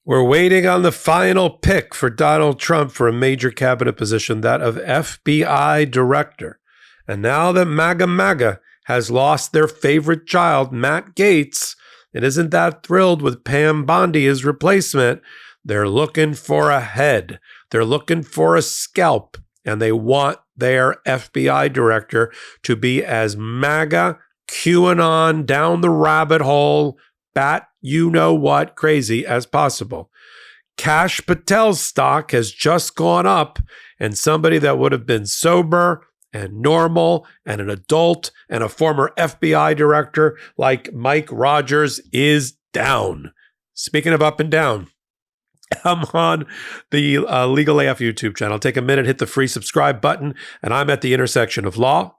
We're waiting on the final pick for Donald Trump for a major cabinet position, that of FBI director. And now that MAGA has lost their favorite child, Matt Gaetz, and isn't that thrilled with Pam Bondi as replacement, they're looking for a head. They're looking for a scalp, and they want their FBI director to be as MAGA, QAnon, down the rabbit hole, bat you know what crazy as possible. Kash Patel's stock has just gone up, and somebody that would have been sober and normal and an adult and a former FBI director like Mike Rogers is down. Speaking of up and down, I'm on the Legal AF YouTube channel. Take a minute, hit the free subscribe button, and I'm at the intersection of law,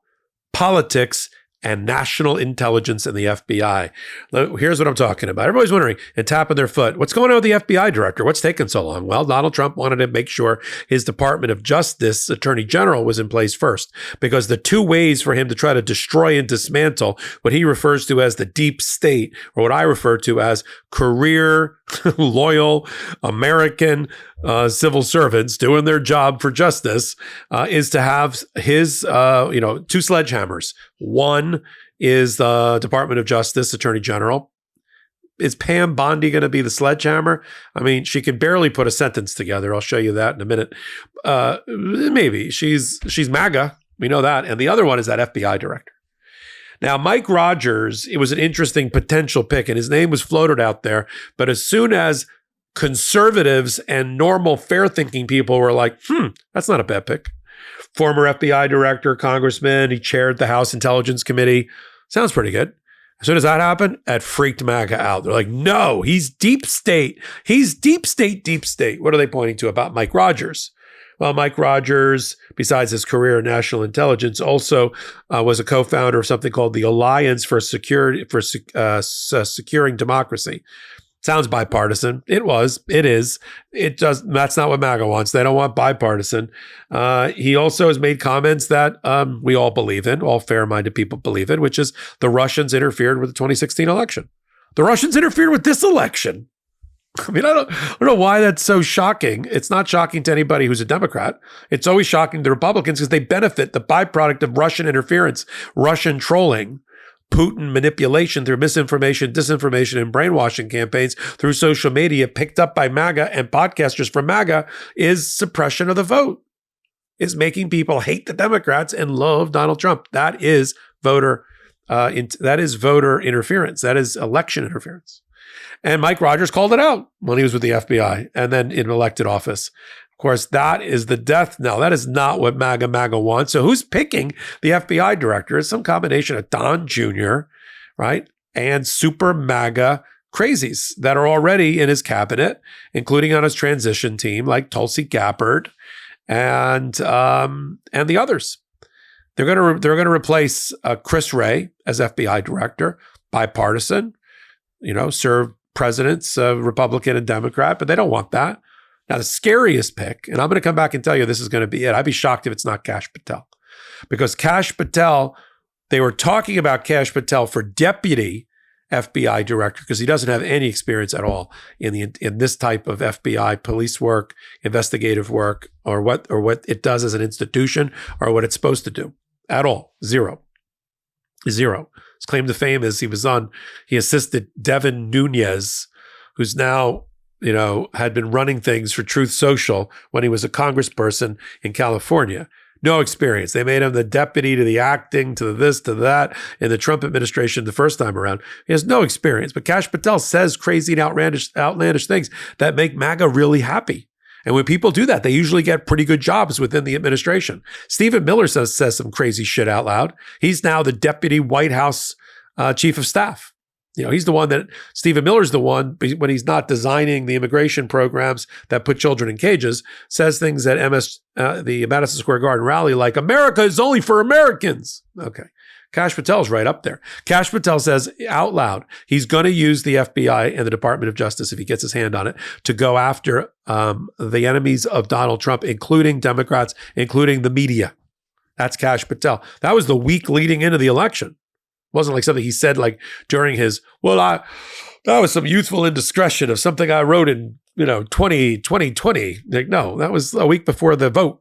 politics, and national intelligence and the FBI. Here's what I'm talking about. Everybody's wondering and tapping their foot, what's going on with the FBI director? What's taking so long? Well, Donald Trump wanted to make sure his Department of Justice Attorney General was in place first, because the two ways for him to try to destroy and dismantle what he refers to as the deep state, or what I refer to as career, loyal, American civil servants doing their job for justice, is to have his, two sledgehammers. One is the Department of Justice Attorney General. Is Pam Bondi going to be the sledgehammer? I mean, she can barely put a sentence together. I'll show you that in a minute. Maybe she's MAGA. We know that. And the other one is that FBI director. Now, Mike Rogers, it was an interesting potential pick, and his name was floated out there. But as soon as conservatives and normal, fair-thinking people were like, that's not a bad pick. Former FBI director, congressman, he chaired the House Intelligence Committee. Sounds pretty good. As soon as that happened, it freaked MAGA out. They're like, no, he's deep state. He's deep state, deep state. What are they pointing to about Mike Rogers? Well, Mike Rogers, besides his career in national intelligence, also was a co-founder of something called the Alliance for Securing Democracy. Sounds bipartisan. It was. It is. It does. That's not what MAGA wants. They don't want bipartisan. He also has made comments that we all believe in, all fair-minded people believe in, which is the Russians interfered with the 2016 election. The Russians interfered with this election. I mean, I don't know why that's so shocking. It's not shocking to anybody who's a Democrat. It's always shocking to Republicans because they benefit the byproduct of Russian interference, Russian trolling, Putin manipulation through misinformation, disinformation, and brainwashing campaigns through social media picked up by MAGA and podcasters from MAGA is suppression of the vote, is making people hate the Democrats and love Donald Trump. That is voter interference. That is election interference. And Mike Rogers called it out when he was with the FBI and then in elected office. Of course, that is the death knell. That is not what MAGA wants. So who's picking the FBI director? It's some combination of Don Jr., right, and super MAGA crazies that are already in his cabinet, including on his transition team, like Tulsi Gabbard and the others. They're gonna replace Chris Wray as FBI director, bipartisan. Serve presidents, Republican and Democrat, but they don't want that. Now, the scariest pick, and I'm going to come back and tell you this is going to be it. I'd be shocked if it's not Kash Patel. Because Kash Patel, they were talking about Kash Patel for deputy FBI director because he doesn't have any experience at all in this type of FBI police work, investigative work, or what it does as an institution, or what it's supposed to do at all. Zero. His claim to fame is he assisted Devin Nunes, who's now, had been running things for Truth Social when he was a congressperson in California. No experience. They made him the deputy to the acting, to this, to that, in the Trump administration the first time around. He has no experience. But Kash Patel says crazy and outlandish things that make MAGA really happy. And when people do that, they usually get pretty good jobs within the administration. Stephen Miller says some crazy shit out loud. He's now the deputy White House chief of staff. He's the one Stephen Miller's the one, when he's not designing the immigration programs that put children in cages, says things at the Madison Square Garden rally like, America is only for Americans. Okay. Kash Patel's right up there. Kash Patel says out loud, he's going to use the FBI and the Department of Justice, if he gets his hand on it, to go after the enemies of Donald Trump, including Democrats, including the media. That's Kash Patel. That was the week leading into the election. It wasn't like something he said like during his, that was some youthful indiscretion of something I wrote in 2020. Like, no, that was a week before the vote.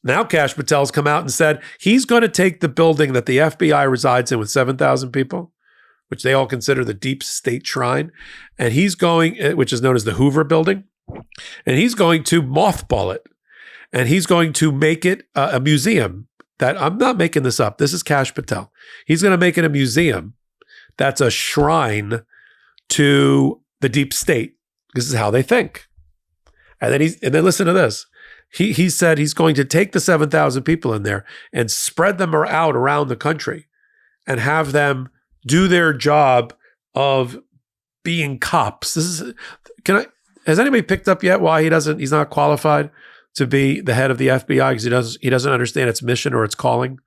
Now Kash Patel's come out and said he's going to take the building that the FBI resides in with 7,000 people, which they all consider the deep state shrine, and he's going, which is known as the Hoover Building, and he's going to mothball it, and he's going to make it a museum. That I'm not making this up. This is Kash Patel. He's going to make it a museum that's a shrine to the deep state. This is how they think. And then listen to this. He said he's going to take the 7,000 people in there and spread them out around the country and have them do their job of being cops. Has anybody picked up yet why he's not qualified to be the head of the FBI because he doesn't understand its mission or its calling?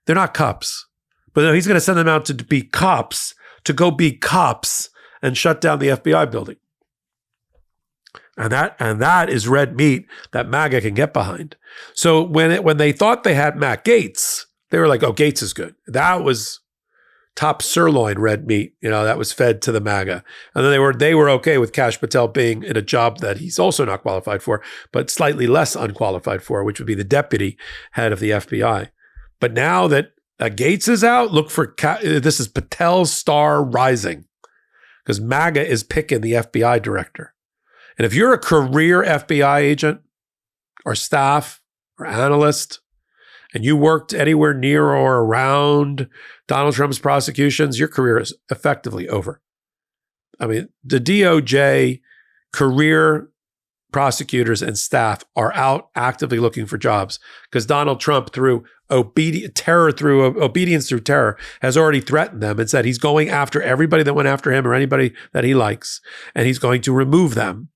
They're not cops. But no, he's going to send them out to be cops, to go be cops and shut down the FBI building. And that is red meat that MAGA can get behind. So when they thought they had Matt Gaetz, they were like, oh, Gaetz is good. That was top sirloin red meat, that was fed to the MAGA. And then they were okay with Kash Patel being in a job that he's also not qualified for, but slightly less unqualified for, which would be the deputy head of the FBI. But now that Gaetz is out, look for this is Patel's star rising, because MAGA is picking the FBI director. And if you're a career FBI agent or staff or analyst, and you worked anywhere near or around Donald Trump's prosecutions, your career is effectively over. I mean, the DOJ career prosecutors and staff are out actively looking for jobs because Donald Trump, through obedience through terror, has already threatened them and said he's going after everybody that went after him or anybody that he likes, and he's going to remove them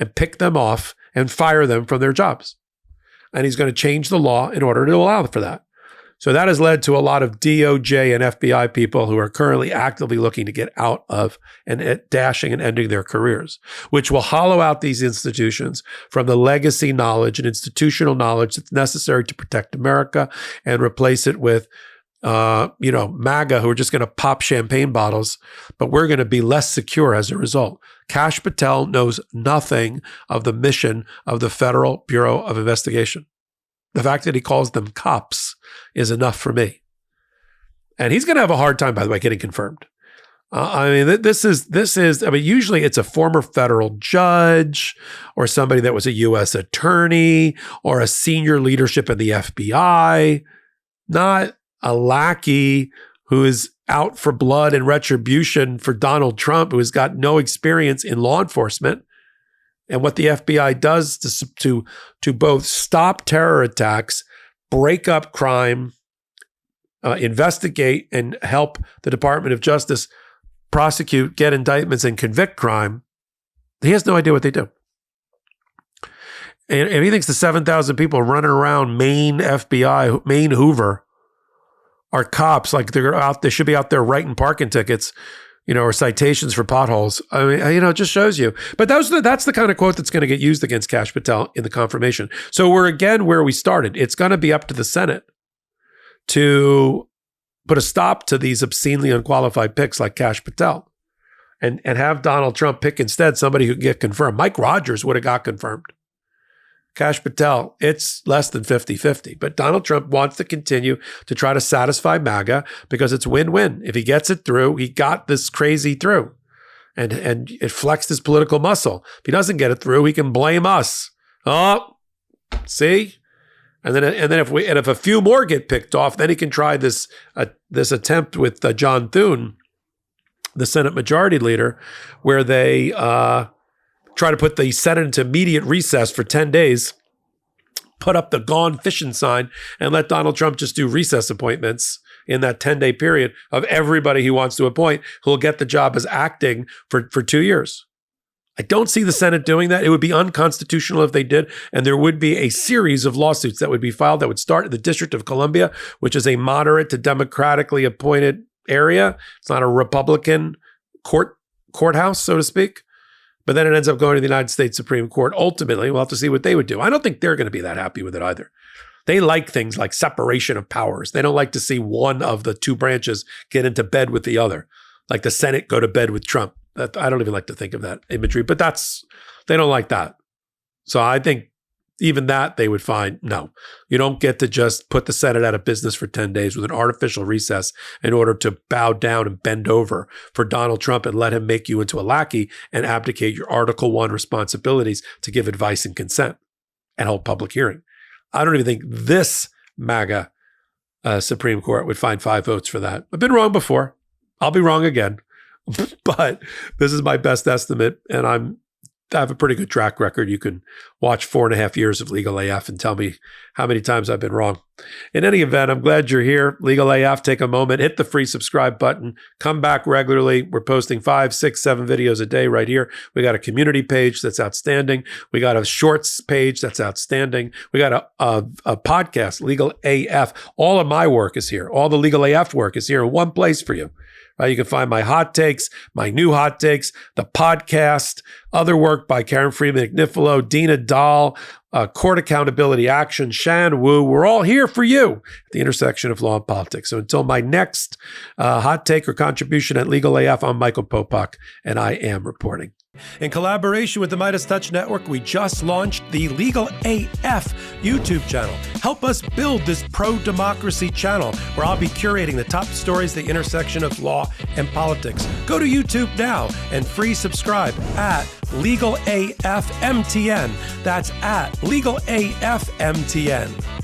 and pick them off and fire them from their jobs. And he's going to change the law in order to allow for that. So that has led to a lot of DOJ and FBI people who are currently actively looking to get out of and dashing and ending their careers, which will hollow out these institutions from the legacy knowledge and institutional knowledge that's necessary to protect America, and replace it with MAGA, who are just going to pop champagne bottles, but we're going to be less secure as a result. Kash Patel knows nothing of the mission of the Federal Bureau of Investigation. The fact that he calls them cops is enough for me. And he's going to have a hard time, by the way, getting confirmed. Usually it's a former federal judge or somebody that was a U.S. attorney or a senior leadership in the FBI, not a lackey who is out for blood and retribution for Donald Trump, who has got no experience in law enforcement. And what the FBI does to both stop terror attacks, break up crime, investigate, and help the Department of Justice prosecute, get indictments, and convict crime, he has no idea what they do. And he thinks the 7,000 people running around Maine FBI, Maine Hoover, are cops, like they should be out there writing parking tickets, or citations for potholes. I mean, it just shows you. But that's the kind of quote that's going to get used against Kash Patel in the confirmation. So we're again where we started. It's going to be up to the Senate to put a stop to these obscenely unqualified picks like Kash Patel, and have Donald Trump pick instead somebody who can get confirmed. Mike Rogers would have got confirmed. Kash Patel, it's less than 50-50. But Donald Trump wants to continue to try to satisfy MAGA because it's win-win. If he gets it through, he got this crazy through. And it flexed his political muscle. If he doesn't get it through, he can blame us. Oh, see? And then if a few more get picked off, then he can try this attempt with John Thune, the Senate Majority Leader, where they try to put the Senate into immediate recess for 10 days, put up the gone fishing sign, and let Donald Trump just do recess appointments in that 10-day period of everybody he wants to appoint who'll get the job as acting for 2 years. I don't see the Senate doing that. It would be unconstitutional if they did, and there would be a series of lawsuits that would be filed that would start in the District of Columbia, which is a moderate to democratically appointed area. It's not a Republican courthouse, so to speak. But then it ends up going to the United States Supreme Court. Ultimately, we'll have to see what they would do. I don't think they're going to be that happy with it either. They like things like separation of powers. They don't like to see one of the two branches get into bed with the other, like the Senate go to bed with Trump. I don't even like to think of that imagery, but they don't like that. So I think even that they would find, no, you don't get to just put the Senate out of business for 10 days with an artificial recess in order to bow down and bend over for Donald Trump and let him make you into a lackey and abdicate your Article I responsibilities to give advice and consent and hold public hearing. I don't even think this MAGA Supreme Court would find 5 votes for that. I've been wrong before. I'll be wrong again. But this is my best estimate, and I have a pretty good track record. You can watch 4.5 years of Legal AF and tell me how many times I've been wrong. In any event, I'm glad you're here. Legal AF, take a moment, hit the free subscribe button, come back regularly. We're posting 5, 6, 7 videos a day right here. We got a community page that's outstanding. We got a shorts page that's outstanding. We got a podcast, Legal AF. All of my work is here. All the Legal AF work is here in one place for you. You can find my hot takes, my new hot takes, the podcast, other work by Karen Freeman McNiffalo, Dina Dahl, Court Accountability Action, Shan Wu. We're all here for you at the intersection of law and politics. So until my next hot take or contribution at Legal AF, I'm Michael Popok, and I am reporting. In collaboration with the Midas Touch Network, we just launched the Legal AF YouTube channel. Help us build this pro-democracy channel where I'll be curating the top stories at the intersection of law and politics. Go to YouTube now and free subscribe at Legal AF MTN. That's at Legal AF MTN.